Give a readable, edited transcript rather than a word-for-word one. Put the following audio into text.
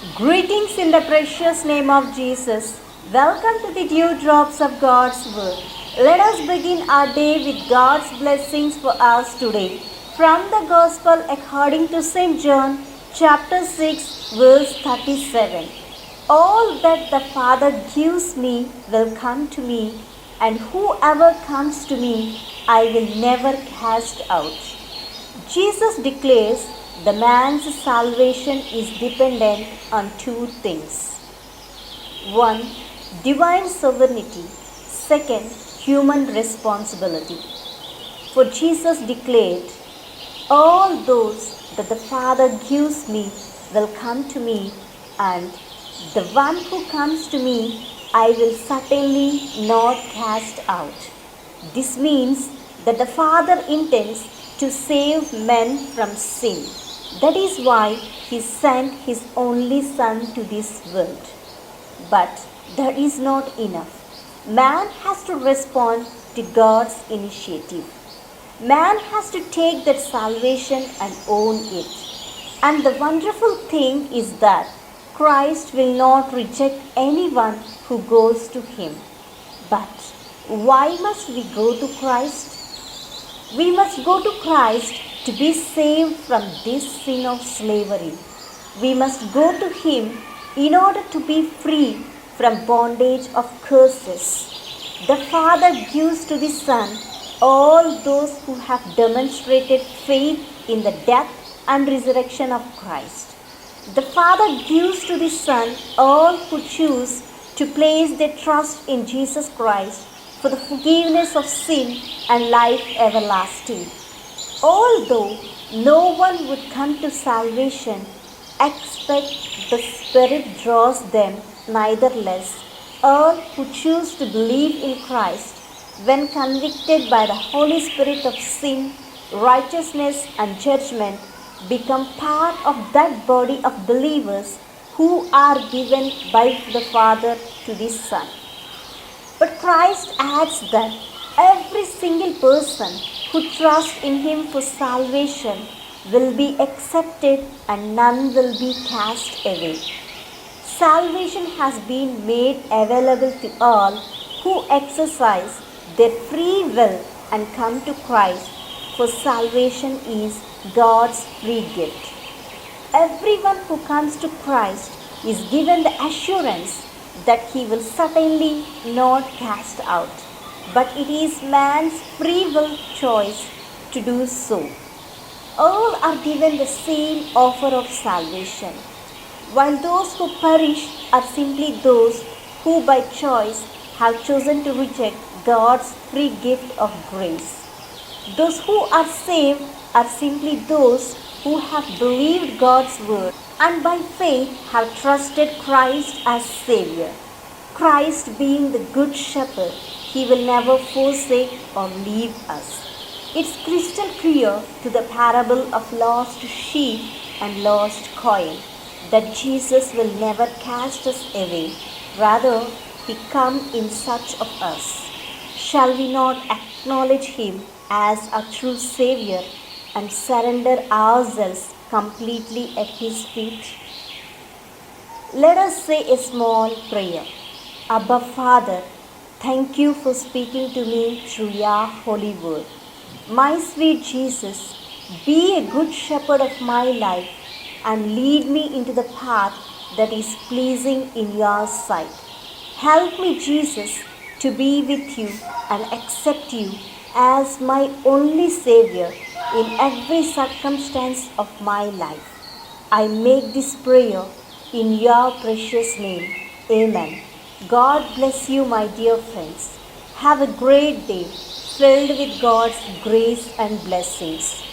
Greetings in the precious name of Jesus. Welcome to the dewdrops of God's Word. Let us begin our day with God's blessings for us today. From the Gospel according to St. John, chapter 6, verse 37. All that the Father gives me will come to me, and whoever comes to me, I will never cast out. Jesus declares the man's salvation is dependent on two things. 1. Divine sovereignty. 2. Human responsibility. For Jesus declared, all those that the Father gives me will come to me, and the one who comes to me I will certainly not cast out. This means that the Father intends to save men from sin. That is why He sent His only Son to this world. But that is not enough. Man has to respond to God's initiative. Man has to take that salvation and own it. And the wonderful thing is that Christ will not reject anyone who goes to Him. But why must we go to Christ? We must go to Christ to be saved from this sin of slavery. We must go to Him in order to be free from bondage of curses. The Father gives to the Son all those who have demonstrated faith in the death and resurrection of Christ. The Father gives to the Son all who choose to place their trust in Jesus Christ for the forgiveness of sin and life everlasting. Although no one would come to salvation except the Spirit draws them, nevertheless, all who choose to believe in Christ, when convicted by the Holy Spirit of sin, righteousness, and judgment, become part of that body of believers who are given by the Father to the Son. But Christ adds that every single person who trusts in Him for salvation will be accepted and none will be cast away. Salvation has been made available to all who exercise their free will and come to Christ, for salvation is God's free gift. Everyone who comes to Christ is given the assurance that He will certainly not cast out, but it is man's free will choice to do so. All are given the same offer of salvation, while those who perish are simply those who by choice have chosen to reject God's free gift of grace. Those who are saved are simply those who have believed God's word and by faith have trusted Christ as Savior. Christ being the Good Shepherd, He will never forsake or leave us. It's crystal clear to the parable of lost sheep and lost coin that Jesus will never cast us away. Rather, He comes in search of us. Shall we not acknowledge Him as our true Savior and surrender ourselves completely at His feet? Let us say a small prayer. Abba Father, thank You for speaking to me through Your holy word. My sweet Jesus, be a good shepherd of my life and lead me into the path that is pleasing in Your sight. Help me, Jesus, to be with You and accept You as my only Savior in every circumstance of my life. I make this prayer in Your precious name. Amen. God bless you, my dear friends. Have a great day filled with God's grace and blessings.